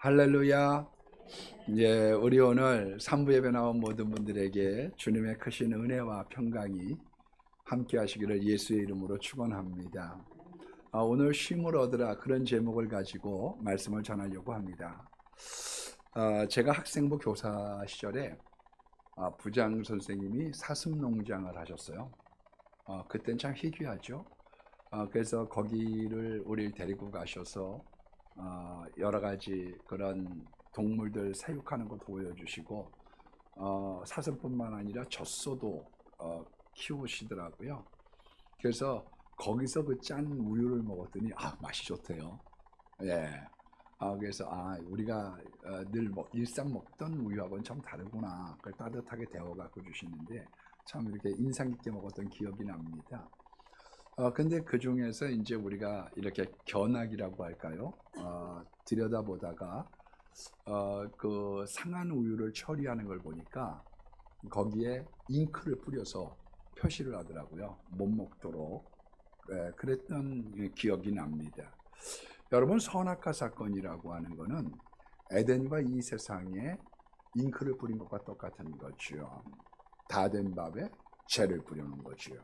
할렐루야. 예, 우리 오늘 3부 예배 나온 모든 분들에게 주님의 크신 은혜와 평강이 함께 하시기를 예수의 이름으로 축원합니다. 오늘 쉼을 얻으라, 그런 제목을 가지고 말씀을 전하려고 합니다. 제가 학생부 교사 시절에 부장 선생님이 사슴농장을 하셨어요. 그땐 참 희귀하죠. 그래서 거기를 우리를 데리고 가셔서 여러 가지 그런 동물들 사육하는 거 보여주시고 사슴뿐만 아니라 젖소도 키우시더라고요. 그래서 거기서 그 짠 우유를 먹었더니 맛이 좋대요. 예. 그래서 우리가 늘 일상 먹던 우유하고는 참 다르구나. 그걸 따뜻하게 데워 갖고 주시는데 참 이렇게 인상 깊게 먹었던 기억이 납니다. 근데 그 중에서 이제 우리가 이렇게 견학이라고 할까요? 들여다보다가 그 상한 우유를 처리하는 걸 보니까 거기에 잉크를 뿌려서 표시를 하더라고요. 못 먹도록. 그랬던 기억이 납니다. 여러분, 선악과 사건이라고 하는 거는 에덴과 이 세상에 잉크를 뿌린 것과 똑같은 거죠. 다 된 밥에 죄를 뿌려놓은 거죠.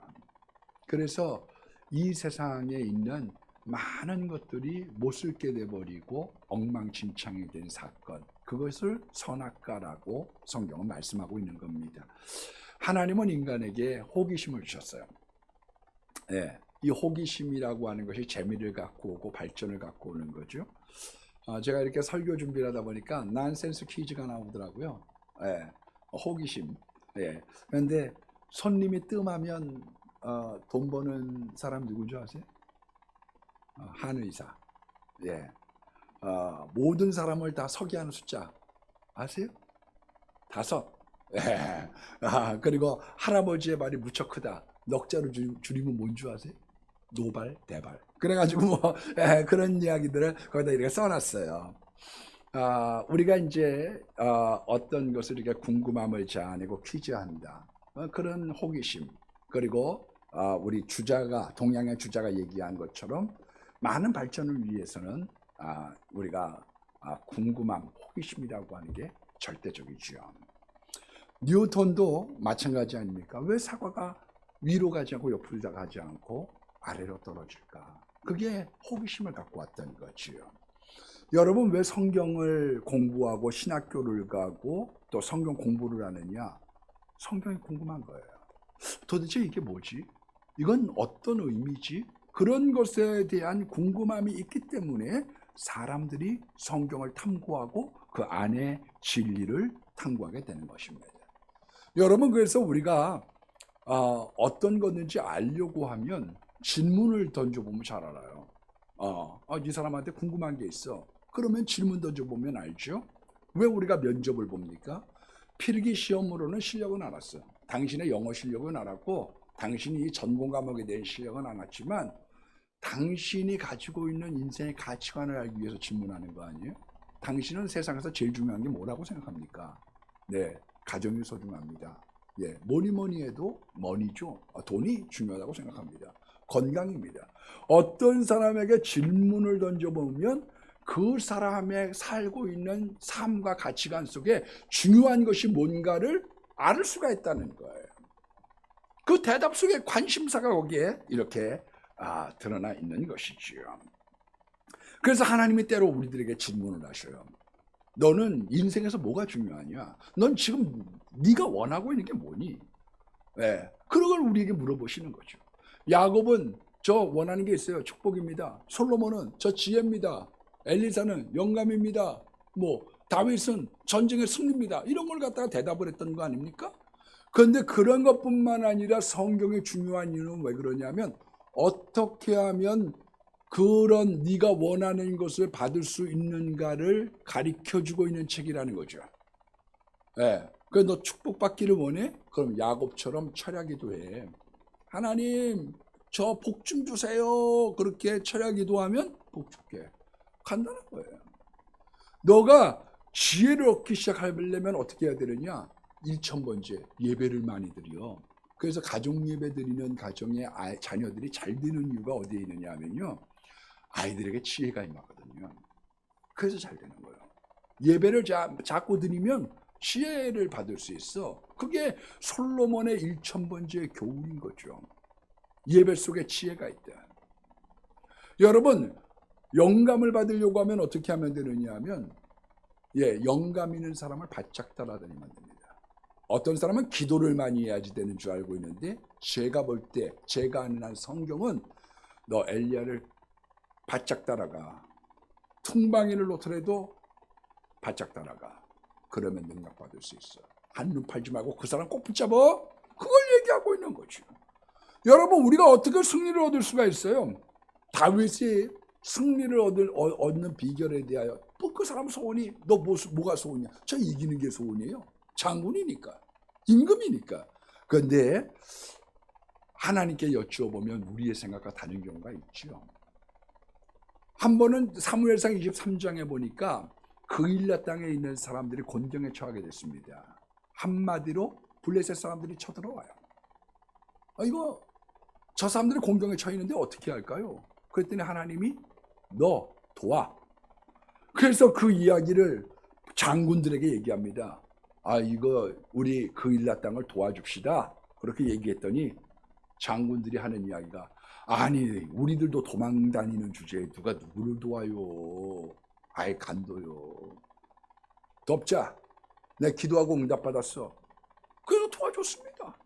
그래서 이 세상에 있는 많은 것들이 못쓸게 돼버리고 엉망진창이 된 사건, 그것을 선악과라고 성경은 말씀하고 있는 겁니다. 하나님은 인간에게 호기심을 주셨어요. 이 호기심이라고 하는 것이 재미를 갖고 오고 발전을 갖고 오는 거죠. 제가 이렇게 설교 준비를 하다 보니까 난센스 퀴즈가 나오더라고요. 호기심. 그런데 손님이 뜸하면 돈 버는 사람 누군지 아세요? 한의사. 모든 사람을 다 서게 하는 숫자 아세요? 5. 그리고 할아버지의 말이 무척 크다. 넉자로 줄이면 뭔지 아세요? 노발, 대발. 그래가지고 그런 이야기들을 거기다 이렇게 써놨어요. 우리가 이제 어떤 것을 이렇게 궁금함을 자아내고 퀴즈한다. 그런 호기심. 그리고 우리 주자가, 동양의 주자가 얘기한 것처럼 많은 발전을 위해서는 우리가 궁금함, 호기심이라고 하는 게 절대적이죠. 뉴턴도 마찬가지 아닙니까? 왜 사과가 위로 가지 않고 옆으로 가지 않고 아래로 떨어질까? 그게 호기심을 갖고 왔던 거지요. 여러분, 왜 성경을 공부하고 신학교를 가고 또 성경 공부를 하느냐? 성경이 궁금한 거예요. 도대체 이게 뭐지? 이건 어떤 의미지? 그런 것에 대한 궁금함이 있기 때문에 사람들이 성경을 탐구하고 그 안에 진리를 탐구하게 되는 것입니다. 여러분, 그래서 우리가 어떤 것인지 알려고 하면 질문을 던져보면 잘 알아요. 이 사람한테 궁금한 게 있어. 그러면 질문 던져보면 알죠? 왜 우리가 면접을 봅니까? 필기 시험으로는 실력은 알았어. 당신의 영어 실력은 알았고 당신이 전공 과목에 대한 실력은 알았지만 당신이 가지고 있는 인생의 가치관을 알기 위해서 질문하는 거 아니에요? 당신은 세상에서 제일 중요한 게 뭐라고 생각합니까? 가정이 소중합니다. 뭐니 해도 머니죠. 돈이 중요하다고 생각합니다. 건강입니다. 어떤 사람에게 질문을 던져보면 그 사람의 살고 있는 삶과 가치관 속에 중요한 것이 뭔가를 알 수가 있다는 거예요. 그 대답 속에 관심사가 거기에 이렇게 드러나 있는 것이지요. 그래서 하나님이 때로 우리들에게 질문을 하셔요. 너는 인생에서 뭐가 중요하냐? 넌 지금 네가 원하고 있는 게 뭐니? 그런 걸 우리에게 물어보시는 거죠. 야곱은 저 원하는 게 있어요. 축복입니다. 솔로몬은 저 지혜입니다. 엘리사는 영감입니다. 다윗은 전쟁의 승리입니다. 이런 걸 갖다가 대답을 했던 거 아닙니까? 그런데 그런 것뿐만 아니라 성경의 중요한 이유는 왜 그러냐면 어떻게 하면 그런 네가 원하는 것을 받을 수 있는가를 가르쳐주고 있는 책이라는 거죠. 그래서 너 축복받기를 원해? 그럼 야곱처럼 철야기도해. 하나님, 저 복 좀 주세요. 그렇게 철야기도하면 복 줄게. 간단한 거예요. 너가 지혜를 얻기 시작하려면 어떻게 해야 되느냐? 1000번째 예배를 많이 드려. 그래서 가족 예배 드리는 가정의 자녀들이 잘 되는 이유가 어디에 있느냐 하면요, 아이들에게 지혜가 임하거든요. 그래서 잘 되는 거예요. 예배를 자꾸 드리면 지혜를 받을 수 있어. 그게 솔로몬의 1000번째 교훈인 거죠. 예배 속에 지혜가 있다. 여러분, 영감을 받으려고 하면 어떻게 하면 되느냐 하면 영감 있는 사람을 바짝 따라다니면 됩니다. 어떤 사람은 기도를 많이 해야지 되는 줄 알고 있는데, 제가 볼 때 제가 아는 한 성경은 너 엘리야를 바짝 따라가. 퉁방이를 놓더라도 바짝 따라가. 그러면 능력받을 수 있어. 한눈 팔지 말고 그 사람 꼭 붙잡아. 그걸 얘기하고 있는 거죠. 여러분, 우리가 어떻게 승리를 얻을 수가 있어요? 다윗이 승리를 얻는 비결에 대하여 그 사람 소원이 뭐가 소원이야? 저 이기는 게 소원이에요. 장군이니까, 임금이니까. 그런데 하나님께 여쭈어보면 우리의 생각과 다른 경우가 있죠. 한 번은 사무엘상 23장에 보니까 그일라 땅에 있는 사람들이 곤경에 처하게 됐습니다. 한마디로 블레셋 사람들이 쳐들어와요. 이거 저 사람들이 곤경에 처해 있는데 어떻게 할까요? 그랬더니 하나님이 너 도와. 그래서 그 이야기를 장군들에게 얘기합니다. 이거 우리 그일라 땅을 도와줍시다. 그렇게 얘기했더니 장군들이 하는 이야기가, 아니 우리들도 도망 다니는 주제에 누가 누구를 도와요. 아예 간도요. 덮자. 내가 기도하고 응답받았어. 그래서 도와줬습니다.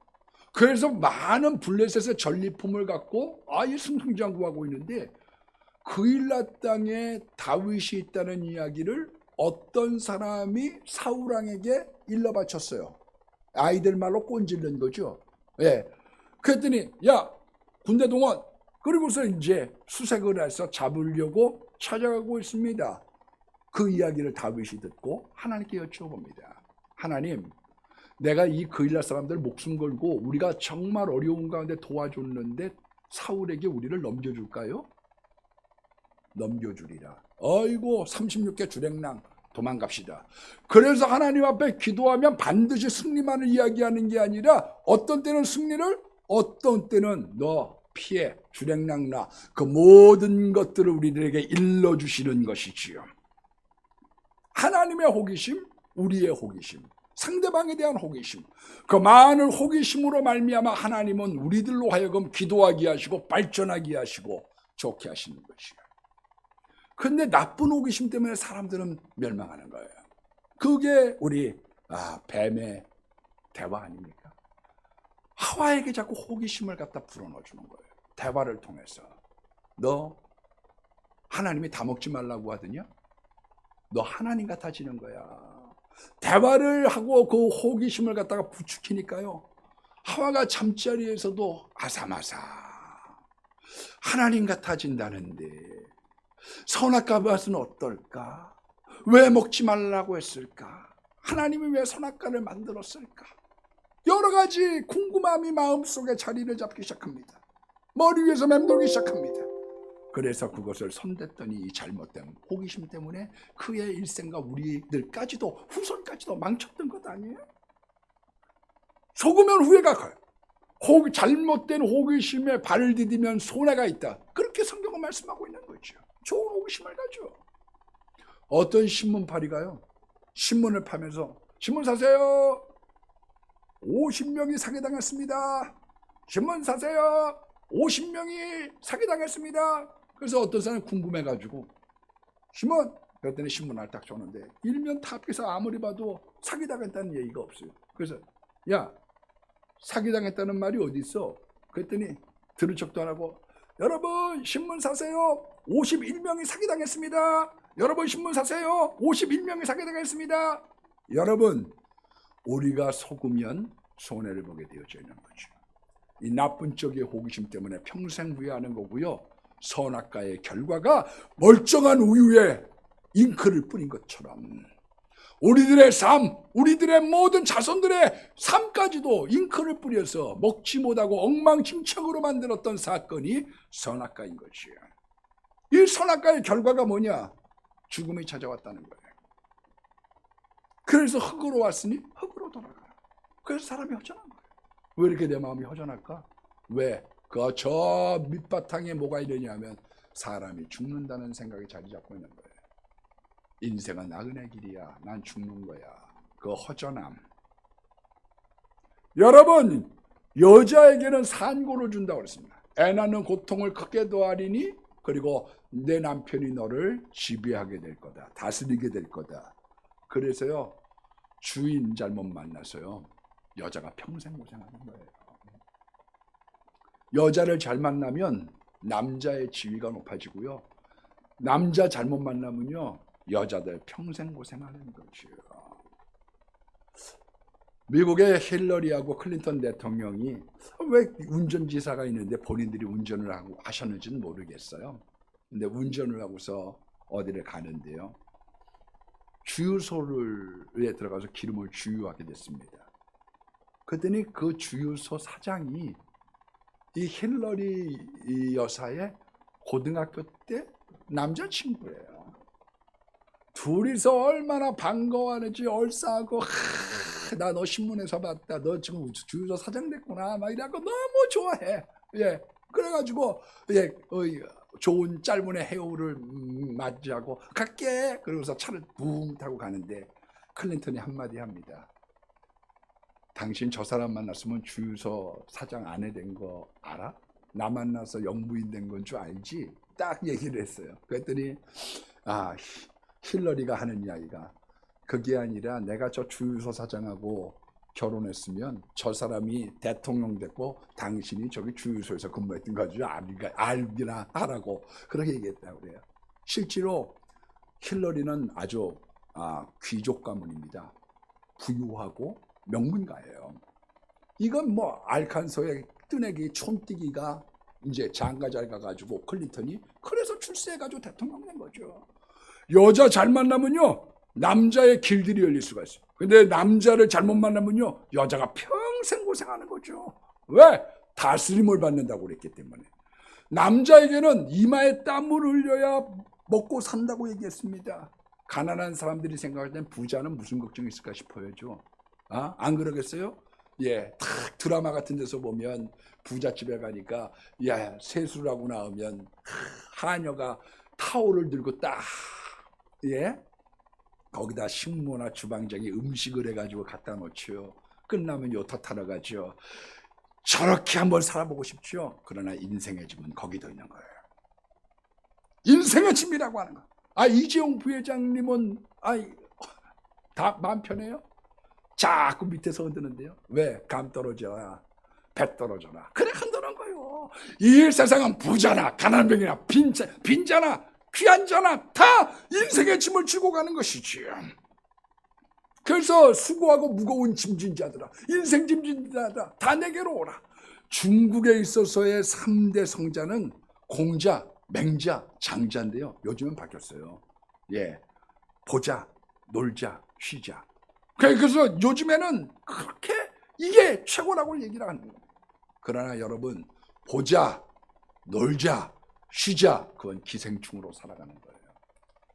그래서 많은 블레셋의 전리품을 갖고 승승장구하고 있는데, 그일라 땅에 다윗이 있다는 이야기를 어떤 사람이 사울왕에게 일러 바쳤어요. 아이들 말로 꼰질른 거죠. 그랬더니 야, 군대 동원. 그리고서 이제 수색을 해서 잡으려고 찾아가고 있습니다. 그 이야기를 다윗이 듣고 하나님께 여쭤봅니다. 하나님, 내가 이 그일라 사람들 목숨 걸고 우리가 정말 어려운 가운데 도와줬는데 사울에게 우리를 넘겨줄까요? 넘겨주리라. 36개 주랭랑 도망갑시다. 그래서 하나님 앞에 기도하면 반드시 승리만을 이야기하는 게 아니라 어떤 때는 승리를, 어떤 때는 너 피해, 주랭랑 나, 그 모든 것들을 우리들에게 일러주시는 것이지요. 하나님의 호기심, 우리의 호기심, 상대방에 대한 호기심, 그 많은 호기심으로 말미암아 하나님은 우리들로 하여금 기도하게 하시고 발전하게 하시고 좋게 하시는 것이에요. 근데 나쁜 호기심 때문에 사람들은 멸망하는 거예요. 그게 우리 뱀의 대화 아닙니까? 하와에게 자꾸 호기심을 갖다 불어넣어주는 거예요. 대화를 통해서. 너 하나님이 다 먹지 말라고 하더냐? 너 하나님 같아지는 거야. 대화를 하고 그 호기심을 갖다가 부추기니까요, 하와가 잠자리에서도 아사마사 하나님 같아진다는데 선악과 맛은 어떨까? 왜 먹지 말라고 했을까? 하나님이 왜 선악과를 만들었을까? 여러 가지 궁금함이 마음속에 자리를 잡기 시작합니다. 머리 위에서 맴돌기 시작합니다. 그래서 그것을 손댔더니 이 잘못된 호기심 때문에 그의 일생과 우리들까지도 후손까지도 망쳤던 것 아니에요? 속으면 후회가 가요. 잘못된 호기심에 발을 디디면 손해가 있다. 그렇게 성경은 말씀하고 있는 거죠. 좋은 호기심을 가져. 어떤 신문파리가요, 신문을 파면서 신문 사세요. 50명이 사기당했습니다. 신문 사세요. 50명이 사기당했습니다. 그래서 어떤 사람이 궁금해가지고 신문, 그랬더니 신문을 딱 줬는데 일면 탑에서 아무리 봐도 사기당했다는 얘기가 없어요. 그래서 야, 사기당했다는 말이 어디 있어? 그랬더니 들은 척도 안 하고, 여러분 신문 사세요. 51명이 사기당했습니다. 여러분 신문 사세요. 51명이 사기당했습니다. 여러분, 우리가 속으면 손해를 보게 되어져 있는 거죠. 이 나쁜 쪽의 호기심 때문에 평생 후회하는 거고요. 선악과의 결과가 멀쩡한 우유에 잉크를 뿌린 것처럼 우리들의 삶, 우리들의 모든 자손들의 삶까지도 잉크를 뿌려서 먹지 못하고 엉망진창으로 만들었던 사건이 선악과인 것이에요. 이 선악과의 결과가 뭐냐? 죽음이 찾아왔다는 거예요. 그래서 흙으로 왔으니 흙으로 돌아가요. 그래서 사람이 허전한 거예요. 왜 이렇게 내 마음이 허전할까? 왜? 저 밑바탕에 뭐가 이러냐면 사람이 죽는다는 생각이 자리 잡고 있는 거예요. 인생은 나그네 길이야. 난 죽는 거야. 그 허전함. 여러분, 여자에게는 산고를 준다고 그랬습니다. 애 낳는 고통을 크게 더하리니 그리고 내 남편이 너를 지배하게 될 거다. 다스리게 될 거다. 그래서요, 주인 잘못 만나서요, 여자가 평생 고생하는 거예요. 여자를 잘 만나면 남자의 지위가 높아지고요, 남자 잘못 만나면요, 여자들 평생 고생하는 거죠. 미국의 힐러리하고 클린턴 대통령이 왜 운전지사가 있는데 본인들이 운전을 하고 하셨는지는 모르겠어요. 근데 운전을 하고서 어디를 가는데요, 주유소에 들어가서 기름을 주유하게 됐습니다. 그랬더니 그 주유소 사장이 이 힐러리 여사의 고등학교 때 남자친구예요. 둘이서 얼마나 반가워하는지 얼싸하고, 나 너 신문에서 봤다. 너 지금 주유소 사장 됐구나. 막 이래갖고 너무 좋아해. 예. 그래가지고, 예, 좋은 짧은 해오를 맞이하고, 갈게. 그러고서 차를 붕 타고 가는데, 클린턴이 한마디 합니다. 당신 저 사람 만났으면 주유소 사장 아내 된 거 알아? 나 만나서 영부인 된 건 줄 알지? 딱 얘기를 했어요. 그랬더니, 힐러리가 하는 이야기가, 그게 아니라 내가 저 주유소 사장하고 결혼했으면 저 사람이 대통령 됐고 당신이 저기 주유소에서 근무했던 거지 알기나 하라고 그렇게 얘기했다고 그래요. 실제로 힐러리는 아주 귀족 가문입니다. 부유하고 명문가예요. 이건 뭐 알칸소의 뜨내기 촌뜨기가 이제 장가 잘 가가지고 클린턴이 그래서 출세해가지고 대통령 된 거죠. 여자 잘 만나면요, 남자의 길들이 열릴 수가 있어요. 근데 남자를 잘못 만나면요, 여자가 평생 고생하는 거죠. 왜? 다스림을 받는다고 그랬기 때문에. 남자에게는 이마에 땀을 흘려야 먹고 산다고 얘기했습니다. 가난한 사람들이 생각할 땐 부자는 무슨 걱정이 있을까 싶어요. 안 그러겠어요? 예, 탁 드라마 같은 데서 보면 부잣집에 가니까 세수를 하고 나오면 하녀가 타올을 들고 딱, 예, 거기다 식모나 주방장이 음식을 해가지고 갖다 놓죠. 끝나면 요타 타러 가죠. 저렇게 한번 살아보고 싶죠. 그러나 인생의 집은 거기도 있는 거예요. 인생의 집이라고 하는 거. 이재용 부회장님은 다 마음 편해요? 자꾸 밑에서 흔드는데요. 왜? 감 떨어져야 배 떨어져라. 그래 흔드는 거예요. 이 세상은 부자나 가난병이나 빈자나 귀한 자나 다 인생의 짐을 지고 가는 것이지요. 그래서 수고하고 무거운 짐진 자들아, 인생 짐진 자들아, 다 내게로 오라. 중국에 있어서의 3대 성자는 공자, 맹자, 장자인데요. 요즘은 바뀌었어요. 예, 보자, 놀자, 쉬자. 그래서 요즘에는 그렇게 이게 최고라고 얘기를 하는 거예요. 그러나 여러분, 보자, 놀자, 쉬자, 그건 기생충으로 살아가는 거예요.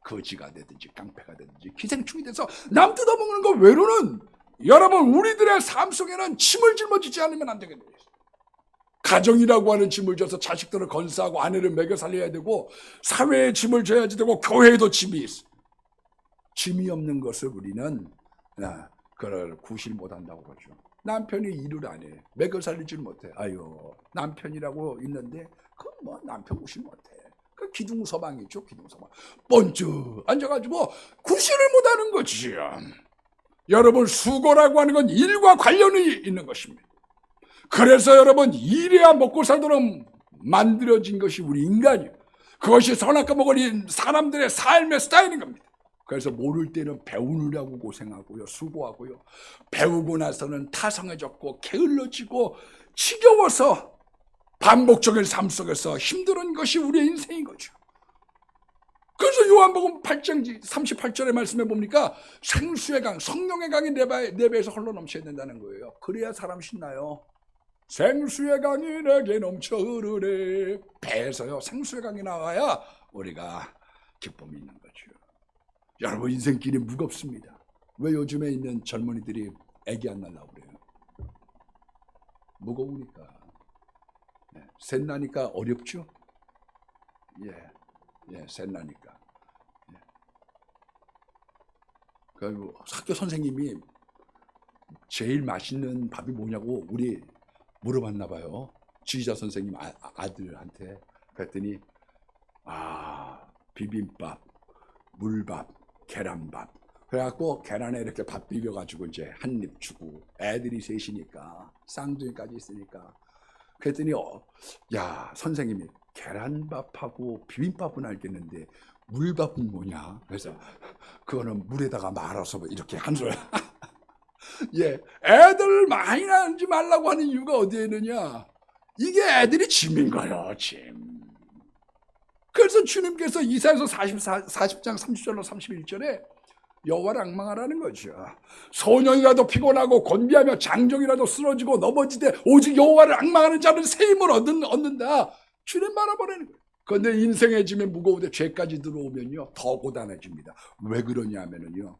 거지가 되든지 깡패가 되든지 기생충이 돼서 남 뜯어먹는 거 외로는, 여러분, 우리들의 삶 속에는 짐을 짊어지지 않으면 안 되겠네요. 가정이라고 하는 짐을 져서 자식들을 건사하고 아내를 먹여 살려야 되고, 사회에 짐을 져야지 되고, 교회에도 짐이 있어. 짐이 없는 것을 우리는 그걸 구실 못한다고 그러죠. 남편이 일을 안 해, 먹여 살리질 못해. 남편이라고 있는데 그건 뭐 남편 구실 못해. 그 기둥서방 있죠, 기둥서방. 번쩍 앉아가지고 구실을 못하는 거지요. 여러분, 수고라고 하는 건 일과 관련이 있는 것입니다. 그래서 여러분, 일해야 먹고 살도록 만들어진 것이 우리 인간이에요. 그것이 선악과 먹을 사람들의 삶의 스타일인 겁니다. 그래서 모를 때는 배우느라고 고생하고요, 수고하고요. 배우고 나서는 타성해졌고 게을러지고 지겨워서 반복적인 삶 속에서 힘든 것이 우리의 인생인 거죠. 그래서 요한복음 8장 38절의 말씀에 봅니까? 생수의 강, 성령의 강이 내 배에서 흘러 넘쳐야 된다는 거예요. 그래야 사람 신나요. 생수의 강이 내게 넘쳐 흐르네. 배에서요, 생수의 강이 나와야 우리가 기쁨이 있는 거죠. 여러분, 인생길이 무겁습니다. 왜 요즘에 있는 젊은이들이 애기 안 낳으려고 그래요? 무거우니까. 셋 나니까 어렵죠? 셋 나니까. 학교 선생님이 제일 맛있는 밥이 뭐냐고 우리 물어봤나 봐요. 지휘자 선생님 아들한테. 그랬더니 비빔밥, 물밥, 계란밥. 그래갖고 계란에 이렇게 밥 비벼가지고 이제 한 입 주고, 애들이 셋이니까 쌍둥이까지 있으니까. 그랬더니 야 선생님이 계란밥하고 비빔밥은 알겠는데 물밥은 뭐냐? 그래서 그거는 물에다가 말아서 이렇게 한 소리. 예, 애들 많이 낳지 말라고 하는 이유가 어디에 있느냐? 이게 애들이 짐인 거예요, 짐. 그래서 주님께서 이사야서 40장 30절로 31절에 여호와를 앙망하라는 거죠. 소년이라도 피곤하고 곤비하며 장정이라도 쓰러지고 넘어지되 오직 여호와를 앙망하는 자는 새 힘을 얻는다. 주님 바라보는 거예요. 그런데 인생의 짐이 무거운데 죄까지 들어오면요 더 고단해집니다. 왜 그러냐면요,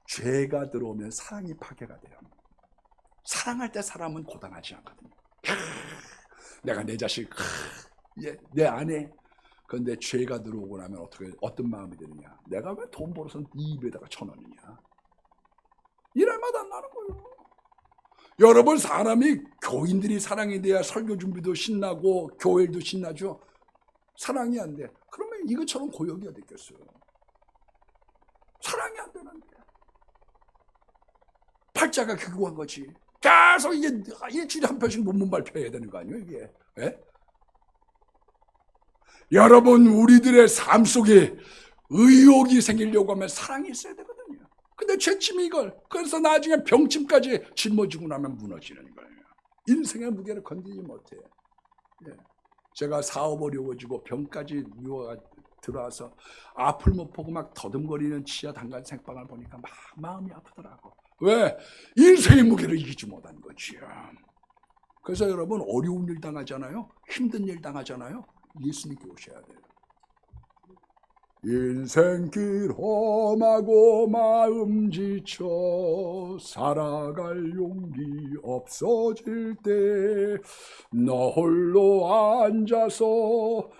죄가 들어오면 사랑이 파괴가 돼요. 사랑할 때 사람은 고단하지 않거든요. 내가 내 자식, 내 아내. 그런데 죄가 들어오고 나면 어떤 마음이 드느냐? 내가 왜 돈 벌어서 네 입에다가 쳐넣느냐? 이럴 맛 안 나는 거예요. 여러분, 사람이 교인들이 사랑이 돼야 설교 준비도 신나고 교회도 신나죠. 사랑이 안 돼. 그러면 이것처럼 고역이 어디 있겠어요? 사랑이 안 되는데. 팔자가 그거한 거지. 계속 이게 일주일에 한 편씩 논문 발표해야 되는 거 아니에요, 이게? 예? 여러분, 우리들의 삶 속에 의욕이 생기려고 하면 사랑이 있어야 되거든요. 근데 죄침이 이걸. 그래서 나중에 병침까지 짊어지고 나면 무너지는 거예요. 인생의 무게를 건드리지 못해. 예. 제가 사업 어려워지고 병까지 유화가 들어와서 앞을 못 보고 막 더듬거리는 지하 단간 생방을 보니까 막 마음이 아프더라고. 왜? 인생의 무게를 이기지 못한 거지요. 그래서 여러분, 어려운 일 당하잖아요. 힘든 일 당하잖아요. 예수님께 오셔야 돼요. 인생길 험하고 마음 지쳐 살아갈 용기 없어질 때 너 홀로 앉아서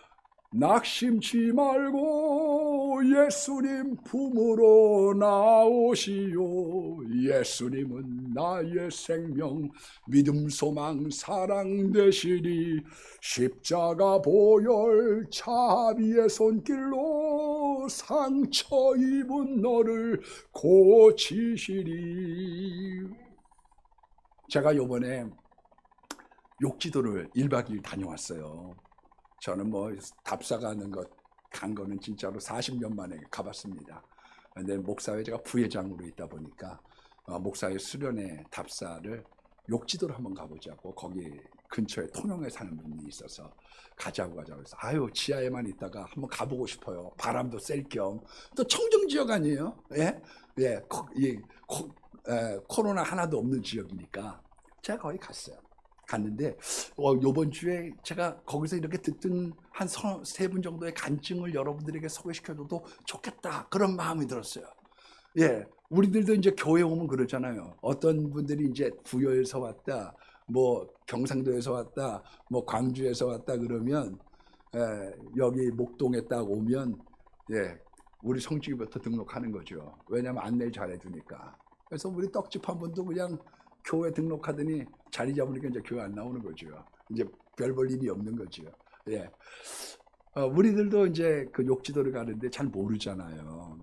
낙심치 말고 예수님 품으로 나오시오. 예수님은 나의 생명, 믿음, 소망, 사랑 되시리. 십자가 보혈 자비의 손길로 상처 입은 너를 고치시리. 제가 요번에 욕지도를 1박 2일 다녀왔어요. 저는 뭐 답사 간 거는 진짜로 40년 만에 가봤습니다. 근데 목사회 제가 부회장으로 있다 보니까 목사회 수련회 답사를 욕지도를 한번 가보자고, 거기 근처에 통영에 사는 분이 있어서 가자고 해서 지하에만 있다가 한번 가보고 싶어요. 바람도 쐴 겸. 또 청정 지역 아니에요? 예? 코로나 하나도 없는 지역이니까 제가 거기 갔는데 요번 주에 제가 거기서 이렇게 듣던 한 3분 정도의 간증을 여러분들에게 소개시켜줘도 좋겠다, 그런 마음이 들었어요. 예, 우리들도 이제 교회 오면 그러잖아요. 어떤 분들이 이제 부여에서 왔다, 뭐 경상도에서 왔다, 뭐 광주에서 왔다 그러면 여기 목동에 딱 오면 우리 성지기부터 등록하는 거죠. 왜냐하면 안내 잘해주니까. 그래서 우리 떡집 한 분도 그냥 교회 등록하더니 자리 잡으니까 이제 교회 안 나오는 거죠. 이제 별 볼 일이 없는 거죠. 예. 우리들도 이제 그 욕지도를 가는데 잘 모르잖아요.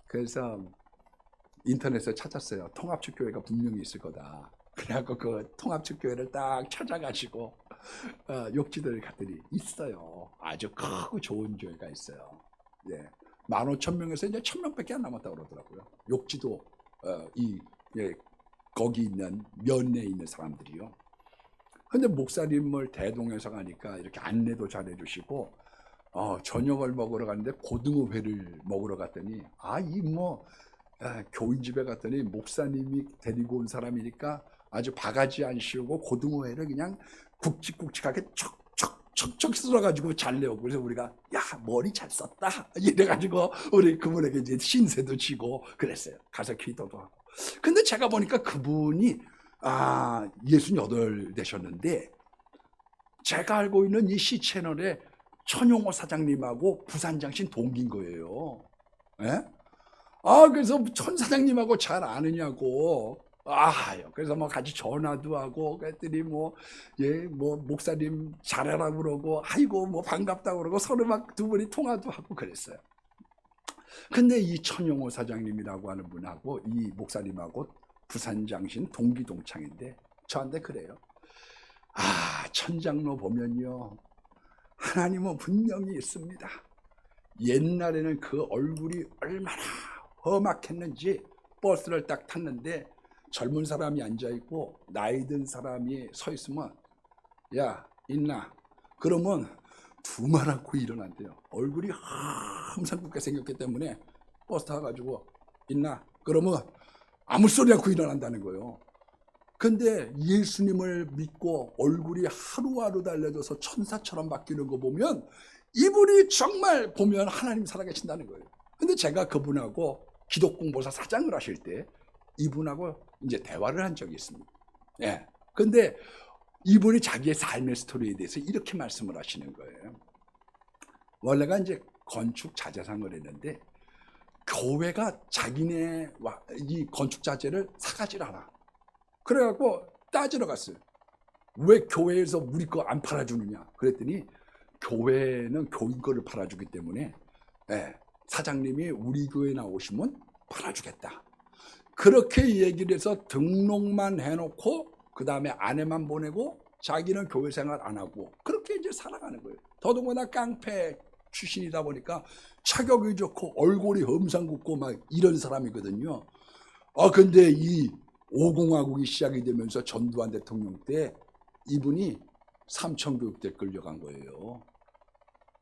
그래서 인터넷에 찾았어요. 통합축교회가 분명히 있을 거다. 그래갖고 그 통합축교회를 딱 찾아가지고 욕지도를 갔더니 있어요. 아주 크고 좋은 교회가 있어요. 예. 15,000명에서 이제 1,000명밖에 안 남았다고 그러더라고요. 욕지도 거기 있는 면에 있는 사람들이요. 근데 목사님을 대동해서 가니까 이렇게 안내도 잘해주시고, 저녁을 먹으러 갔는데 고등어회를 먹으러 갔더니 교인 집에 갔더니 목사님이 데리고 온 사람이니까 아주 바가지 안 씌우고 고등어회를 그냥 굵직굵직하게 척척척척 썰어가지고 잘 내오고, 그래서 우리가 머리 잘 썼다 이래가지고 우리 그분에게 이제 신세도 지고 그랬어요. 가서 기도도 하고. 근데 제가 보니까 그분이 68 되셨는데, 제가 알고 있는 이 시 채널에 천용호 사장님하고 부산장신 동기인 거예요. 예? 그래서 천사장님하고 잘 아느냐고. 그래서 뭐 같이 전화도 하고, 그랬더니 뭐 목사님 잘하라 그러고, 아이고, 뭐 반갑다 그러고, 서로 막 두 분이 통화도 하고 그랬어요. 근데 이 천용호 사장님이라고 하는 분하고 이 목사님하고 부산장신 동기동창인데 저한테 그래요. 천장로 보면요, 하나님은 분명히 있습니다. 옛날에는 그 얼굴이 얼마나 험악했는지 버스를 딱 탔는데 젊은 사람이 앉아있고 나이 든 사람이 서 있으면 야 있나? 그러면 두 말 않고 일어난대요. 얼굴이 함상궂게 생겼기 때문에 버스 타가지고 있나? 그러면 아무 소리 않고 일어난다는 거예요. 근데 예수님을 믿고 얼굴이 하루하루 달라져서 천사처럼 바뀌는 거 보면 이분이 정말 보면 하나님 살아계신다는 거예요. 근데 제가 그분하고 기독공보사 사장을 하실 때 이분하고 이제 대화를 한 적이 있습니다. 예. 근데 이분이 자기의 삶의 스토리에 대해서 이렇게 말씀을 하시는 거예요. 원래가 이제 건축 자재상을 했는데 교회가 자기네 이 건축 자재를 사가질 않아. 그래갖고 따지러 갔어요. 왜 교회에서 우리 거 안 팔아주느냐? 그랬더니 교회는 교인 거를 팔아주기 때문에 사장님이 우리 교회 나오시면 팔아주겠다. 그렇게 얘기를 해서 등록만 해놓고 그 다음에 아내만 보내고 자기는 교회 생활 안 하고 그렇게 이제 살아가는 거예요. 더더군다나 깡패 출신이다 보니까 차격이 좋고 얼굴이 험상궂고 막 이런 사람이거든요. 근데 이 5공화국이 시작이 되면서 전두환 대통령 때 이분이 삼천교육대 끌려간 거예요.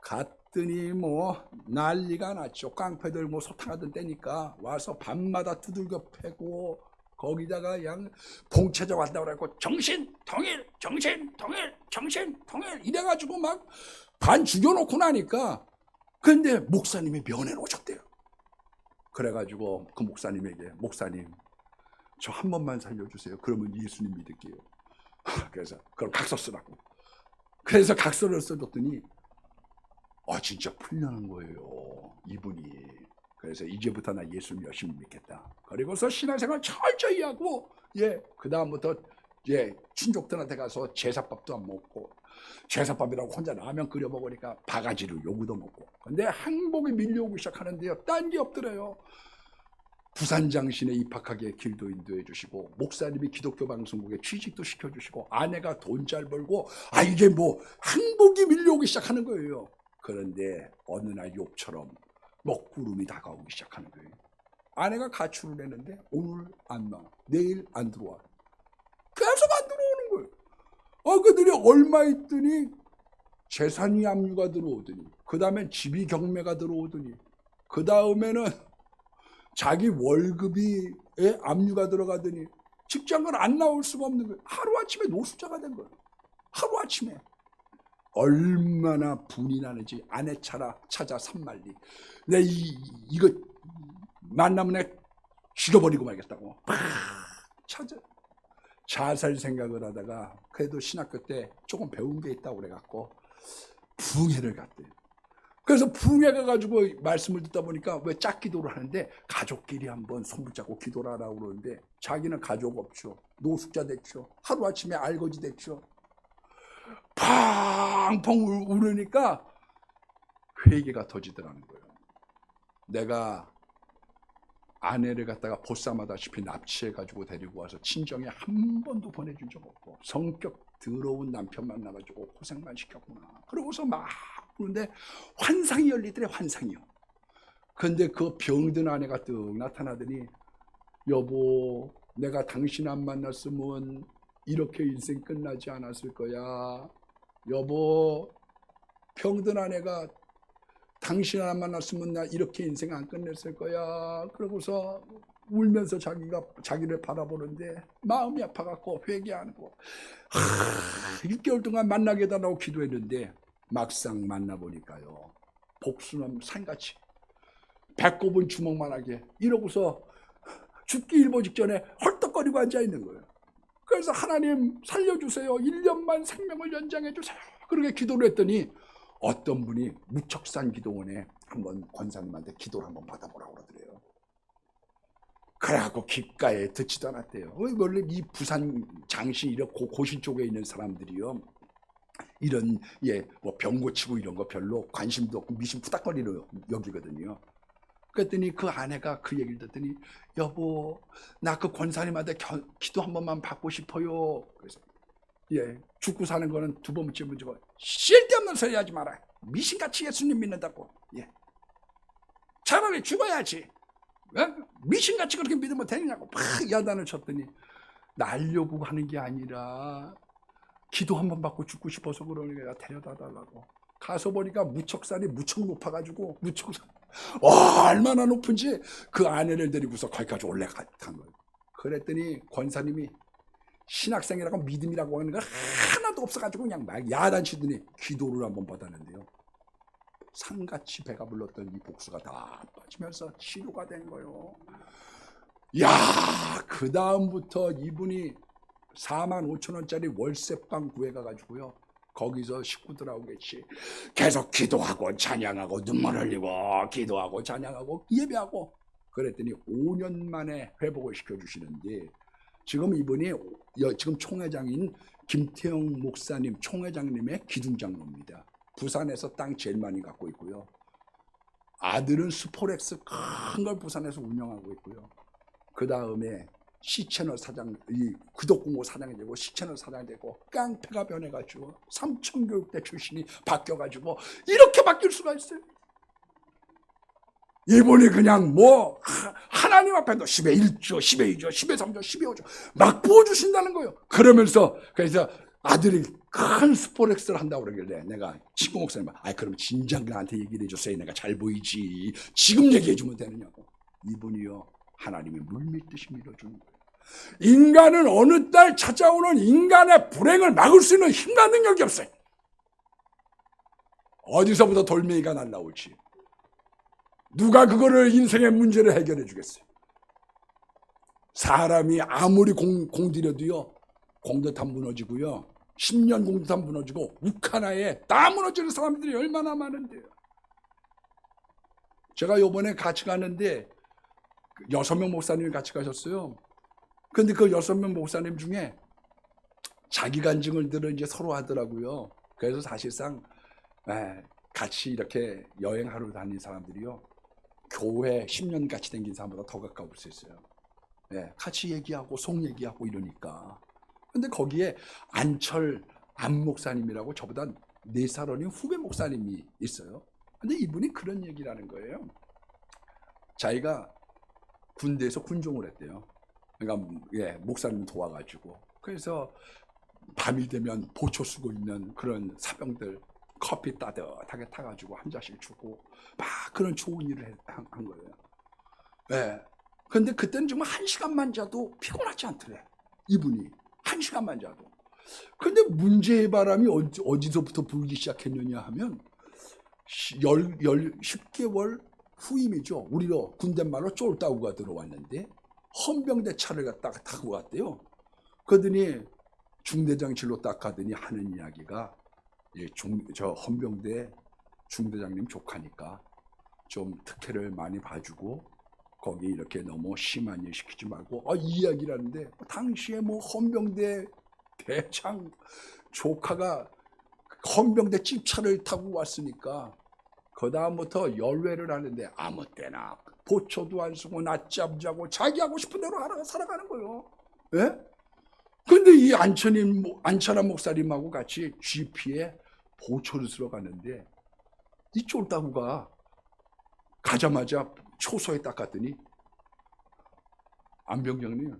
갔더니 뭐 난리가 났죠. 깡패들 뭐 소탕하던 때니까 와서 밤마다 두들겨 패고 거기다가 그냥 봉체적 왔다고 그래갖고 정신 통일 정신 통일 정신 통일 이래가지고 막 반 죽여놓고 나니까 근데 목사님이 면회를 오셨대요. 그래가지고 그 목사님에게 목사님 저 한 번만 살려주세요. 그러면 예수님 믿을게요. 그래서 그럼 각서 쓰라고. 그래서 각서를 써줬더니 진짜 풀려는 거예요. 이분이. 그래서 이제부터 나 예수님 열심히 믿겠다. 그리고서 신앙생활 철저히 하고 그 다음부터 친족들한테 가서 제사밥도 안 먹고 제사밥이라고 혼자 라면 끓여 먹으니까 바가지로 요구도 먹고. 근데 행복이 밀려오기 시작하는데요. 딴 게 없더래요. 부산장신에 입학하게 길도 인도해 주시고 목사님이 기독교 방송국에 취직도 시켜주시고 아내가 돈 잘 벌고 이게 뭐 행복이 밀려오기 시작하는 거예요. 그런데 어느 날 욥처럼 먹구름이 다가오기 시작하는 거예요. 아내가 가출을 했는데 오늘 안 나와, 내일 안 들어와. 계속 안 들어오는 거예요. 그들이 얼마 있더니 재산이 압류가 들어오더니 그 다음엔 집이 경매가 들어오더니 그 다음에는 자기 월급이 압류가 들어가더니 직장을 안 나올 수가 없는 거예요. 하루아침에 노숙자가 된 거예요. 하루아침에. 얼마나 분이 나는지 아내 찾아 산말리. 내 이거 만나면 내 죽여버리고 말겠다고. 찾아. 자살 생각을 하다가 그래도 신학교 때 조금 배운 게 있다고 그래갖고 붕해를 갔대요. 그래서 붕해 가가지고 말씀을 듣다 보니까 왜 짝기도를 하는데 가족끼리 한번 손붙잡고 기도를 하라고 그러는데 자기는 가족 없죠. 노숙자 됐죠. 하루아침에 알거지 됐죠. 팡팡 울으니까 회개가 터지더라는 거예요. 내가 아내를 갖다가 보쌈하다시피 납치해가지고 데리고 와서 친정에 한 번도 보내준 적 없고 성격 더러운 남편 만나가지고 고생만 시켰구나. 그러고서 막 그런데 환상이 열리더래. 환상이요. 근데 그 병든 아내가 뜩 나타나더니 여보 내가 당신 안 만났으면 이렇게 인생 끝나지 않았을 거야. 여보 병든 아내가 당신 안 만났으면 나 이렇게 인생 안 끝냈을 거야. 그러고서 울면서 자기를 바라보는데 마음이 아파갖고 회개하고 6개월 동안 만나게 해달라고 기도했는데 막상 만나보니까요 복수는 산같이 배꼽은 주먹만하게 이러고서 죽기 일보 직전에 헐떡거리고 앉아있는 거예요. 그래서 하나님 살려주세요. 1년만 생명을 연장해 주세요. 그렇게 기도를 했더니 어떤 분이 무척산 기도원에 한번 권사님한테 기도를 한번 받아보라고 그러더래요. 그래갖고 귓가에 듣지도 않았대요. 원래 이 부산 장시 이런 고신 쪽에 있는 사람들이요, 이런 뭐 병 고치고 이런 거 별로 관심도 없고 미신 푸닥거리로 여기거든요. 그랬더니 그 아내가 그 얘기를 듣더니, 여보, 나 그 권사님한테 기도 한 번만 받고 싶어요. 그래서 죽고 사는 거는 두 번쯤은 주고, 쓸데없는 소리 하지 마라. 미신같이 예수님 믿는다고. 차라리 죽어야지. 미신같이 그렇게 믿으면 되느냐고 막 야단을 쳤더니, 날려고 하는 게 아니라 기도 한 번 받고 죽고 싶어서 그러니까 데려다 달라고. 가서 보니까 무척산이 무척 높아가지고, 무척산 얼마나 높은지 그 아내를 데리고서 거기까지 올라간 거예요. 그랬더니 권사님이 신학생이라고 믿음이라고 하는 거 하나도 없어가지고 그냥 막 야단치더니 기도를 한번 받았는데요, 산같이 배가 불렀던 이 복수가 다 빠지면서 치료가 된 거예요. 그 다음부터 이분이 45,000원짜리 월세방 구해가가지고요, 거기서 식구들하고 같이 계속 기도하고 찬양하고 눈물 흘리고 기도하고 찬양하고 예배하고, 그랬더니 5년 만에 회복을 시켜주시는데, 지금 이분이 지금 총회장인 김태형 목사님 총회장님의 기둥장로입니다. 부산에서 땅 제일 많이 갖고 있고요. 아들은 스포렉스 큰 걸 부산에서 운영하고 있고요. 그 다음에 C채널 사장, 이 구독공고 사장이 되고 C채널 사장이 되고, 깡패가 변해가지고 삼천교육대 출신이 바뀌어가지고 이렇게 바뀔 수가 있어요. 이분이 그냥 뭐 하나님 앞에도 10의 1조, 10의 2조, 10의 3조, 10의 5조 막 부어주신다는 거예요. 그러면서 그래서 아들이 큰 스포렉스를 한다고 그러길래 내가 친구 목사님, 그럼 진작 나한테 얘기를 해줬어야 내가 잘 보이지, 지금 얘기해주면 되느냐고. 이분이요, 하나님이 물밀듯이 밀어주는 거예요. 인간은 어느 날 찾아오는 인간의 불행을 막을 수 있는 힘과 능력이 없어요. 어디서부터 돌멩이가 날라올지, 누가 그거를 인생의 문제를 해결해 주겠어요. 사람이 아무리 공들여도요, 공덕탑 무너지고요, 10년 공덕탑 무너지고 우카나에 다 무너지는 사람들이 얼마나 많은데요. 제가 요번에 같이 가는데 6명 목사님이 같이 가셨어요. 근데 그 6명 목사님 중에 자기 간증을 들어 이제 서로 하더라고요. 그래서 사실상 같이 이렇게 여행하러 다닌 사람들이요, 교회 10년 같이 다닌 사람보다 더 가까울 수 있어요. 같이 얘기하고 속 얘기하고 이러니까. 근데 거기에 안철 안 목사님이라고 저보다 4살 어린 후배 목사님이 있어요. 근데 이분이 그런 얘기를 하는 거예요. 자기가 군대에서 군종을 했대요. 그러니까 목사님 도와가지고. 그래서 밤이 되면 보초 쓰고 있는 그런 사병들 커피 따뜻하게 타가지고 한 잔씩 주고 막 그런 좋은 일을 한 거예요. 근데 그때는 정말 1시간만 자도 피곤하지 않더래. 이분이 1시간만 자도. 근데 문제의 바람이 어디서부터 불기 시작했느냐 하면 10개월 후임이죠. 우리로 군대말로 쫄따구가 들어왔는데 헌병대 차를 갖다가 타고 갔대요. 그러더니 중대장실로 딱 가더니 하는 이야기가, 저 헌병대 중대장님 조카니까 좀 특혜를 많이 봐주고 거기 이렇게 너무 심한 일 시키지 말고, 이 이야기를 하는데, 당시에 뭐 헌병대 대장 조카가 헌병대 찝차를 타고 왔으니까 그 다음부터 열외를 하는데 아무 때나 보초도 안 쓰고 낮잠 자고 자기 하고 싶은 대로 살아가는 거예요. 근데 이 안철한 목사님하고 같이 GP에 보초를 쓰러 가는데, 이 쫄따구가 가자마자 초소에 딱 갔더니, 안병장님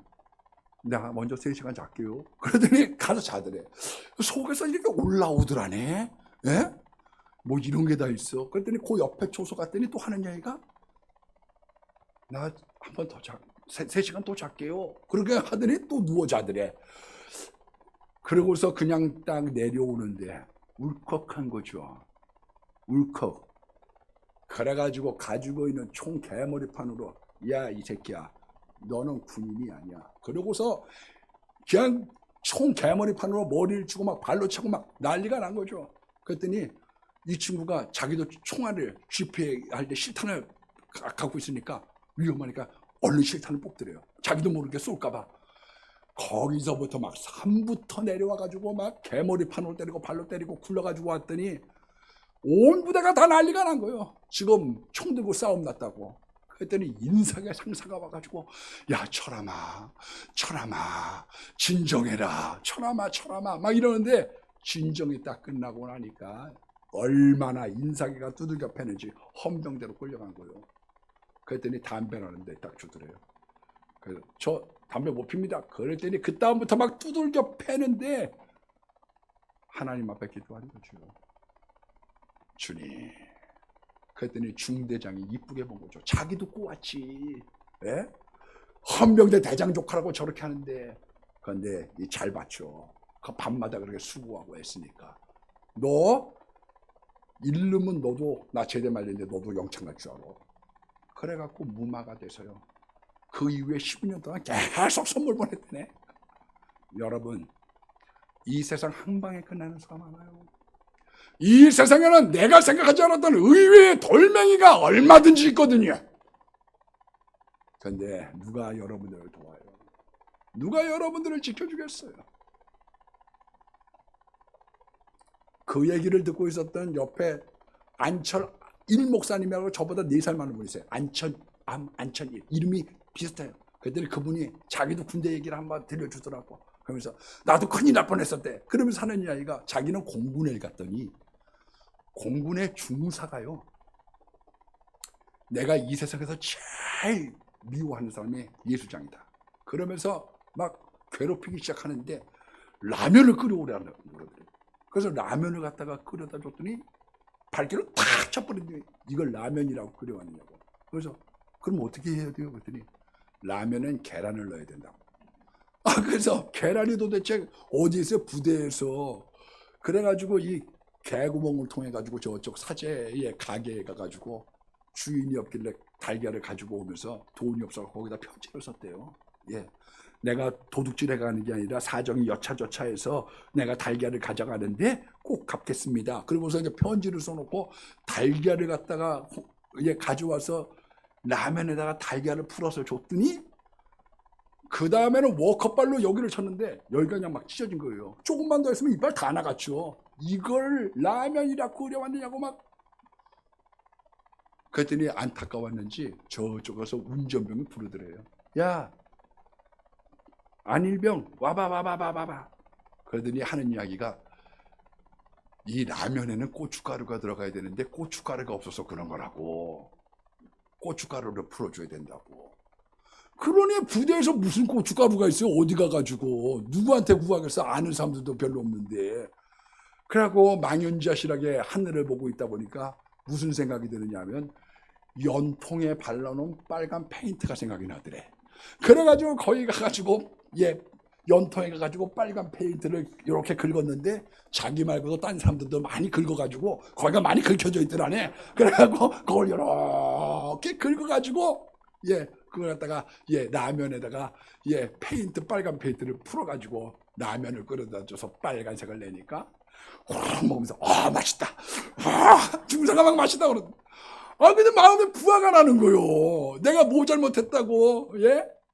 내가 먼저 3시간 잘게요. 그러더니 가서 자더래. 속에서 이렇게 올라오더라네. 뭐 이런 게 다 있어. 그랬더니 그 옆에 초소 갔더니 또 하는 이야기가, 나 한 번 더 3시간 또 잘게요. 그렇게 하더니 또 누워 자더래. 그러고서 그냥 딱 내려오는데 울컥한 거죠. 울컥. 그래가지고 가지고 있는 총 개머리판으로, 야 이 새끼야 너는 군인이 아니야. 그러고서 그냥 총 개머리판으로 머리를 치고 막 발로 차고 막 난리가 난 거죠. 그랬더니 이 친구가 자기도 총알을 GPA 할 때 실탄을 갖고 있으니까 위험하니까 얼른 실탄을 뽑더래요. 자기도 모르게 쏠까봐. 거기서부터 막 산부터 내려와가지고 막 개머리 판으로 때리고 발로 때리고 굴러가지고 왔더니 온 부대가 다 난리가 난 거예요. 지금 총 들고 싸움 났다고. 그랬더니 인사가 상사가 와가지고 야 철암아 진정해라 철암아 막 이러는데 진정이 딱 끝나고 나니까 얼마나 인사기가 두들겨 패는지 헌병대로 끌려간 거예요. 그랬더니 담배라는 데 딱 주더래요. 그래서 저 담배 못 핍니다. 그랬더니 그 다음부터 막 두들겨 패는데 하나님 앞에 기도하는 거죠. 주님. 그랬더니 중대장이 이쁘게 본 거죠. 자기도 꼬았지. 예? 헌병대 대장 조카라고 저렇게 하는데. 그런데 잘 봤죠. 그 밤마다 그렇게 수고하고 했으니까. 너 이름은 너도 나 제대 말렸는데 너도 영창 갈 줄 알아. 그래갖고 무마가 돼서요. 그 이후에 12년 동안 계속 선물 보냈다네. 여러분, 이 세상 한 방에 끝나는 수가 많아요. 이 세상에는 내가 생각하지 않았던 의외의 돌멩이가 얼마든지 있거든요. 그런데 누가 여러분들을 도와요? 누가 여러분들을 지켜주겠어요? 그 얘기를 듣고 있었던 옆에 안철 일목사님이라고 저보다 4살 많은 분이 있어요. 안천일. 이름이 비슷해요. 그랬더니 그분이 자기도 군대 얘기를 한번 들려주더라고. 그러면서 나도 큰일 날 뻔했었대. 그러면서 하는 이야기가 자기는 공군에 갔더니 공군의 중사가요. 내가 이 세상에서 제일 미워하는 사람이 예수장이다. 그러면서 막 괴롭히기 시작하는데 라면을 끓여오라는 거거든요. 그래서 라면을 갖다가 끓여다 줬더니 발길을 탁 쳐버린데 이걸 라면이라고 끓여왔냐고. 그래서 그럼 어떻게 해야 돼요? 그랬더니 라면은 계란을 넣어야 된다고. 그래서 계란이 도대체 어디 있어요? 부대에서. 그래가지고 이 개구멍을 통해 가지고 저쪽 사제의 가게에 가가지고 주인이 없길래 달걀을 가지고 오면서 돈이 없어서 거기다 편지를 썼대요. 예. 내가 도둑질해 가는 게 아니라 사정이 여차저차해서 내가 달걀을 가져가는데 꼭 갚겠습니다. 그러고서 이제 편지를 써놓고 달걀을 갖다가 가져와서 라면에다가 달걀을 풀어서 줬더니 그 다음에는 워커발로 여기를 쳤는데 여기가 그냥 막 찢어진 거예요. 조금만 더 했으면 이빨 다 나갔죠. 이걸 라면이라고 끓여왔느냐고 막. 그랬더니 안타까웠는지 저쪽에서 운전병이 부르더래요. 야, 안일병 와봐. 그러더니 하는 이야기가 이 라면에는 고춧가루가 들어가야 되는데 고춧가루가 없어서 그런 거라고. 고춧가루를 풀어줘야 된다고. 그러니 부대에서 무슨 고춧가루가 있어요? 어디 가가지고 누구한테 구하겠어? 아는 사람들도 별로 없는데. 그래갖고 망연자실하게 하늘을 보고 있다 보니까 무슨 생각이 드느냐면 연통에 발라놓은 빨간 페인트가 생각이 나더래. 그래가지고 거기 가가지고 연통에 가가지고 빨간 페인트를 이렇게 긁었는데 자기 말고도 딴 사람들도 많이 긁어가지고 거기가 많이 긁혀져 있더라네. 그래가지고 그걸 이렇게 긁어가지고 그걸 갖다가 라면에다가 페인트 빨간 페인트를 풀어가지고 라면을 끓여다 줘서 빨간색을 내니까 확 먹으면서 맛있다. 중사가 막 맛있다 그러더니 근데 마음에 부하가 나는 거요. 내가 뭐 잘못했다고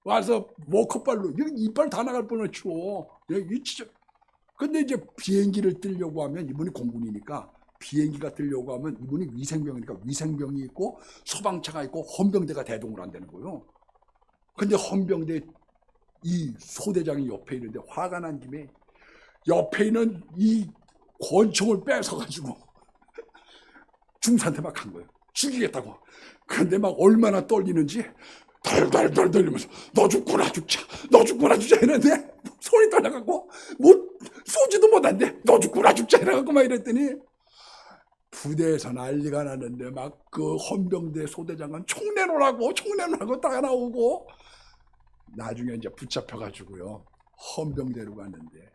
와서 워커발로 이빨 다 나갈 뻔했죠. 진짜. 근데 이제 비행기를 뜨려고 하면 이분이 공군이니까 비행기가 뜨려고 하면 이분이 위생병이니까 위생병이 있고 소방차가 있고 헌병대가 대동을 한다는 거예요. 근데 헌병대 이 소대장이 옆에 있는데 화가 난 김에 옆에 있는 이 권총을 뺏어가지고 중사한테 막 간 거예요. 죽이겠다고. 근데 막 얼마나 떨리는지 덜덜덜 떨리면서 너 죽구나 죽자 이랬는데 손이 떨려갖고 뭐 쏘지도 못한데 너 죽구나 죽자 이래갖고 막 이랬더니 부대에서 난리가 났는데 막 그 헌병대 소대장은 총 내놓으라고 다 나오고 나중에 이제 붙잡혀가지고요 헌병대로 갔는데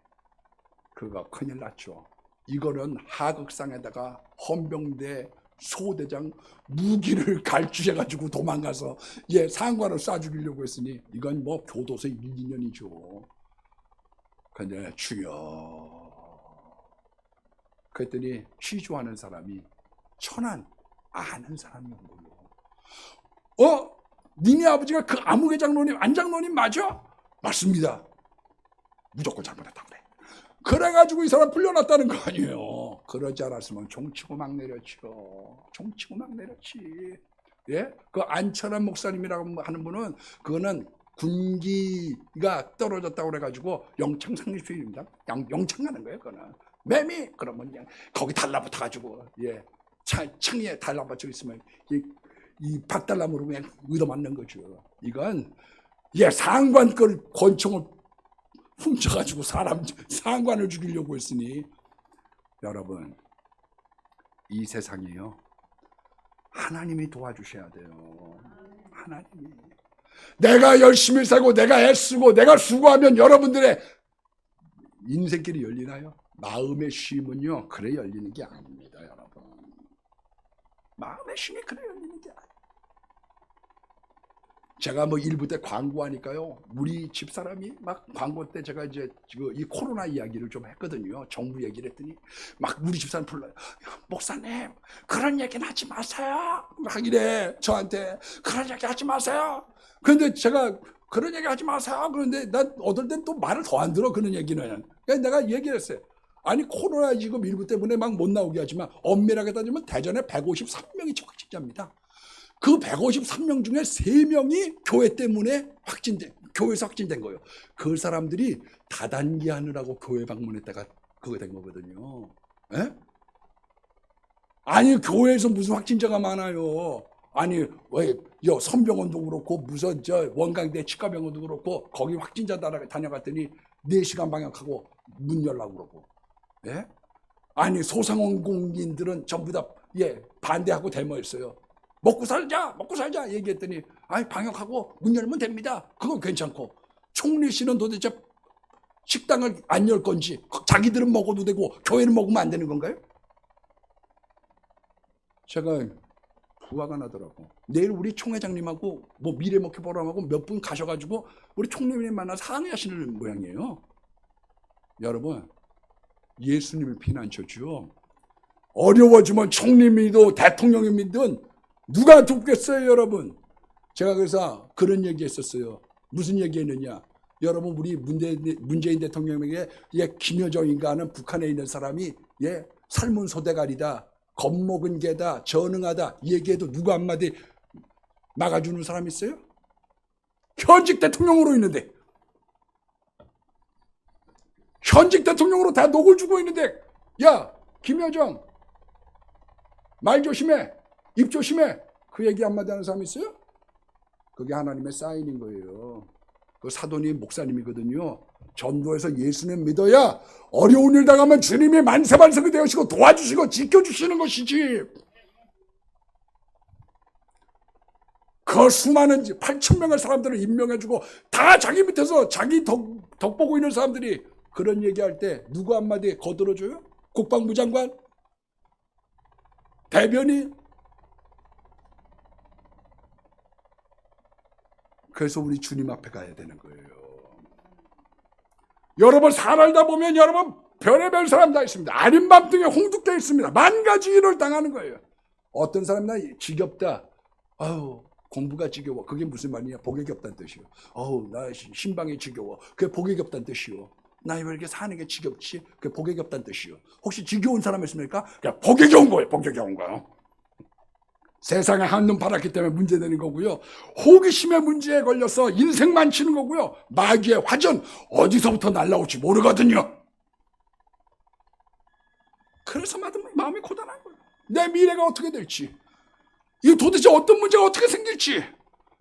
그거 큰일 났죠. 이거는 하극상에다가 헌병대 소대장 무기를 갈취해가지고 도망가서 상관을 쏴 죽이려고 했으니 이건 뭐 교도소 1, 2년이죠. 근데 주여 그랬더니 취조하는 사람이 천안 아는 사람이 온 거예요. 니네 아버지가 그 아무개 장로님, 안장로님 맞아? 맞습니다. 무조건 잘못했다고 그래. 그래가지고 이 사람 풀려났다는 거 아니에요. 그러지 않았으면 종치고 막 내렸죠. 종치고 막 내렸지. 예? 그 안철한 목사님이라고 하는 분은 그거는 군기가 떨어졌다고 그래가지고 영창 상립주의입니다. 영창 가는 거예요, 그거는. 매미 그러면 그냥 거기 달라붙어가지고 창에 달라붙어 있으면 이 박달나무로 그냥 얻어맞는 거죠. 이건 상관 걸 권총을 훔쳐가지고 상관을 죽이려고 했으니 여러분 이 세상이요 하나님이 도와주셔야 돼요. 하나님이. 내가 열심히 살고 내가 애쓰고 내가 수고하면 여러분들의 인생길이 열리나요? 마음의 쉼은요 그래 열리는 게 아닙니다, 여러분. 마음의 쉼이 그래 열리는 게 아니에요. 제가 뭐 일부 때 광고하니까요, 우리 집사람이 막 광고 때 제가 이제 이 코로나 이야기를 좀 했거든요. 정부 얘기를 했더니 막 우리 집사람 불러요. 목사님 그런 얘기는 하지 마세요. 막 이래 저한테. 그런 얘기 하지 마세요. 그런데 제가 그런 얘기 하지 마세요. 그런데 난 어떨 땐 또 말을 더 안 들어, 그런 얘기는. 그래서 내가 얘기를 했어요. 아니 코로나 지금 일부 때문에 막 못 나오게 하지만 엄밀하게 따지면 대전에 153명이 확진자입니다. 그 153명 중에 3명이 교회 때문에 교회에서 확진된 거예요. 그 사람들이 다단계 하느라고 교회 방문했다가 그거 된 거거든요. 에? 아니 교회에서 무슨 확진자가 많아요. 아니 왜 선병원도 그렇고 무슨 원광대 치과병원도 그렇고 거기 확진자 다녀갔더니 4시간 방역하고 문 열라고 그러고. 예? 아니 소상공인들은 전부 다 반대하고 데모했어요. 먹고 살자 얘기했더니 아니 방역하고 문 열면 됩니다. 그건 괜찮고. 총리실은 도대체 식당을 안 열 건지 자기들은 먹어도 되고 교회는 먹으면 안 되는 건가요? 제가 부화가 나더라고. 내일 우리 총회장님하고 뭐 미래목회보람하고 몇 분 가셔가지고 우리 총리님 만나서 항의하시는 모양이에요. 여러분 예수님을 피난처죠. 어려워지면 총리이든 대통령이든 누가 돕겠어요, 여러분? 제가 그래서 그런 얘기 했었어요. 무슨 얘기 했느냐? 여러분, 우리 문재인 대통령에게 김여정인가 하는 북한에 있는 사람이 삶은 소대가리다, 겁먹은 개다, 전능하다 얘기해도 누구 한마디 막아주는 사람 있어요? 현직 대통령으로 있는데, 현직 대통령으로 다 녹을 주고 있는데, 야 김여정 말 조심해, 입 조심해, 그 얘기 한마디 하는 사람 있어요? 그게 하나님의 사인인 거예요. 그 사도님 목사님이거든요. 전도에서 예수님 믿어야 어려운 일 당하면 주님이 만세만석이 되시고 도와주시고 지켜주시는 것이지. 그 수많은 8,000명의 사람들을 임명해주고 다 자기 밑에서 자기 덕 보고 있는 사람들이 그런 얘기할 때 누구 한마디 거들어줘요? 국방부 장관? 대변인? 그래서 우리 주님 앞에 가야 되는 거예요. 여러분 살다 보면 여러분 별의별 사람 다 있습니다. 아린 밤 등에 홍두깨 있습니다. 만 가지 일을 당하는 거예요. 어떤 사람 나 지겹다. 아유 공부가 지겨워. 그게 무슨 말이냐? 복이 없다는 뜻이요. 어우 나 신방이 지겨워. 그게 복이 없다는 뜻이요. 나 왜 이렇게 사는 게 지겹지? 그게 복이 없다는 뜻이요. 혹시 지겨운 사람 있습니까? 그냥 복이 겨운 거예요. 복이 겨운 거요. 세상에 한눈 팔았기 때문에 문제되는 거고요. 호기심의 문제에 걸려서 인생 망치는 거고요. 마귀의 화전 어디서부터 날라올지 모르거든요. 그래서 마음이 고단한 거예요. 내 미래가 어떻게 될지, 이 도대체 어떤 문제가 어떻게 생길지.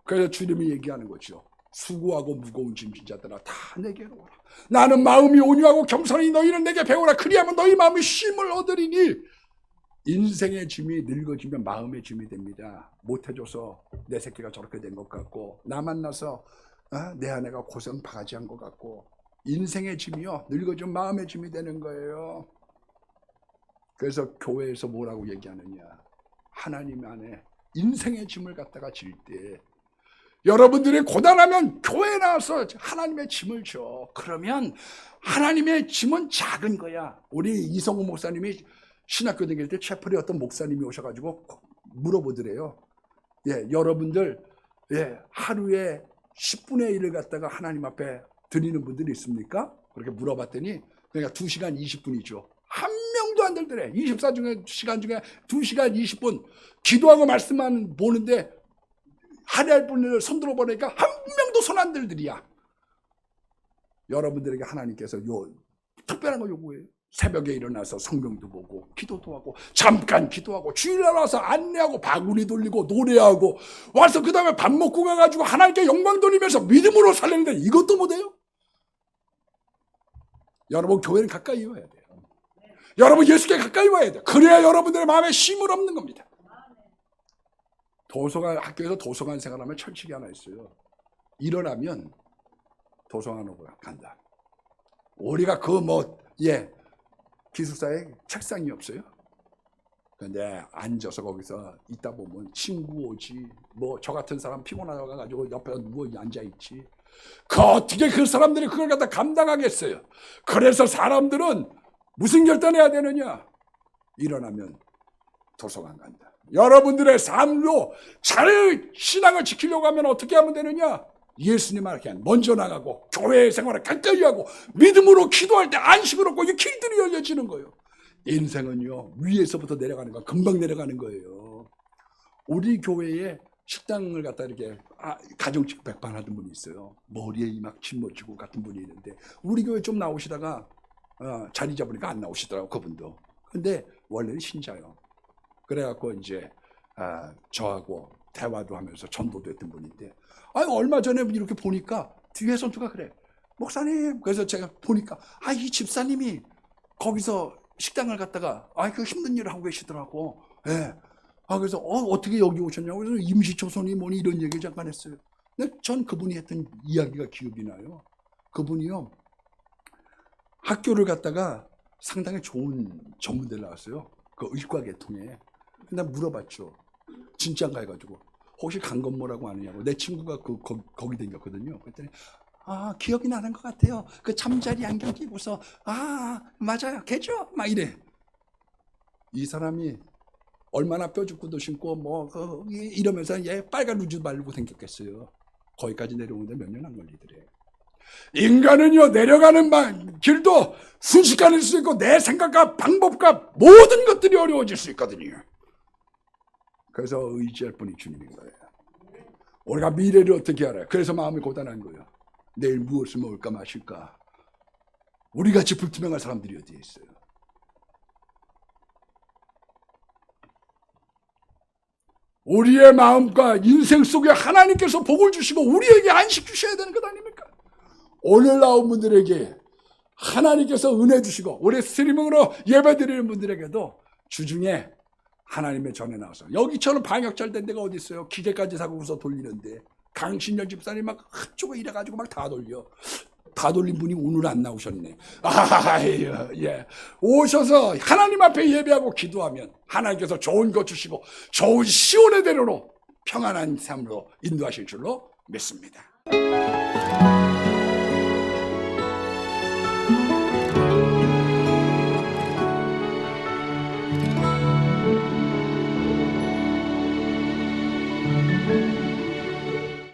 그래서 주님이 얘기하는 거죠. 수고하고 무거운 짐진 자들아 다 내게로 오라. 나는 마음이 온유하고 겸손히 너희는 내게 배우라. 그리하면 너희 마음이 쉼을 얻으리니. 인생의 짐이 늙어지면 마음의 짐이 됩니다. 못해줘서 내 새끼가 저렇게 된 것 같고, 나 만나서 내 아내가 고생 바가지한 것 같고, 인생의 짐이요 늙어지면 마음의 짐이 되는 거예요. 그래서 교회에서 뭐라고 얘기하느냐? 하나님 안에 인생의 짐을 갖다가 질 때 여러분들이 고단하면 교회에 나와서 하나님의 짐을 져. 그러면 하나님의 짐은 작은 거야. 우리 이성우 목사님이 신학교 다닐 때 채플에 어떤 목사님이 오셔가지고 물어보더래요. 여러분들 하루에 10분의 1을 갖다가 하나님 앞에 드리는 분들이 있습니까? 그렇게 물어봤더니 그러니까 2시간 20분이죠. 한 명도 안 들더래. 24시간 중에 2시간 20분 기도하고 말씀만 보는데 할애할 분을 손들어 보니까 한 명도 손 안 들더리야. 여러분들에게 하나님께서 특별한 거 요구해요. 새벽에 일어나서 성경도 보고 기도도 하고 잠깐 기도하고 주일날 와서 안내하고 바구니 돌리고 노래하고 와서 그 다음에 밥 먹고 가가지고 하나님께 영광 돌리면서 믿음으로 살리는데 이것도 못해요? 여러분 교회는 가까이 와야 돼요. 여러분 예수께 가까이 와야 돼요. 그래야 여러분들의 마음에 힘을 얻는 겁니다. 도서관 학교에서 도서관 생활하면 철칙이 하나 있어요. 일어나면 도서관으로 간다. 우리가 기숙사에 책상이 없어요. 근데 앉아서 거기서 있다 보면 친구 오지, 저 같은 사람 피곤하다고 가지고 옆에 누워 앉아있지. 어떻게 그 사람들이 그걸 갖다 감당하겠어요? 그래서 사람들은 무슨 결단해야 되느냐? 일어나면 도서관 간다. 여러분들의 삶도 잘 신앙을 지키려고 하면 어떻게 하면 되느냐? 예수님 앞에 먼저 나가고 교회 생활을 가까이 하고 믿음으로 기도할 때 안식을 얻고 이 길들이 열려지는 거예요. 인생은요 위에서부터 내려가는 거, 금방 내려가는 거예요. 우리 교회에 식당을 갖다 이렇게 가정식 백반하던 분이 있어요. 머리에 막 짊어지고 같은 분이 있는데 우리 교회 좀 나오시다가 자리 잡으니까 안 나오시더라고 그분도. 근데 원래는 신자요. 그래갖고 이제 저하고 대화도 하면서 전도도 했던 분인데 얼마 전에 이렇게 보니까 뒤에서 누가 그래, 목사님. 그래서 제가 보니까 이 집사님이 거기서 식당을 갔다가 그 힘든 일을 하고 계시더라고. 예. 그래서 어떻게 여기 오셨냐고. 그래서 임시초선이 뭐니 이런 얘기 잠깐 했어요. 근데 전 그분이 했던 이야기가 기억이 나요. 그분이요 학교를 갔다가 상당히 좋은 전문대를 나왔어요. 그 의과 계통에. 근데 물어봤죠. 진짜인가 해가지고 혹시 강건모라고 아느냐고. 내 친구가 거기 다녔거든요. 그랬더니 기억이 나는 것 같아요. 그 잠자리 안경 끼고서 맞아요 걔죠 막 이래. 이 사람이 얼마나 뼈죽구도 신고 이러면서 얘 빨간 루즈 바르고 생겼겠어요. 거기까지 내려오는데 몇 년 안 걸리더래. 인간은요 내려가는 길도 순식간일 수 있고 내 생각과 방법과 모든 것들이 어려워질 수 있거든요. 그래서 의지할 분이 주님인 거예요. 우리가 미래를 어떻게 알아요? 그래서 마음이 고단한 거예요. 내일 무엇을 먹을까 마실까. 우리같이 불투명한 사람들이 어디에 있어요? 우리의 마음과 인생 속에 하나님께서 복을 주시고 우리에게 안식 주셔야 되는 것 아닙니까? 오늘 나온 분들에게 하나님께서 은혜 주시고 우리 스트리밍으로 예배드리는 분들에게도 주중에 하나님의 전에 나와서, 여기처럼 방역 잘 된 데가 어디 있어요? 기계까지 사고서 돌리는데 강신열 집사님 막 한쪽에 이래가지고 막 다 돌려. 다 돌린 분이 오늘 안 나오셨네. 예. 오셔서 하나님 앞에 예배하고 기도하면 하나님께서 좋은 것 주시고 좋은 시온의 대로로 평안한 삶으로 인도하실 줄로 믿습니다.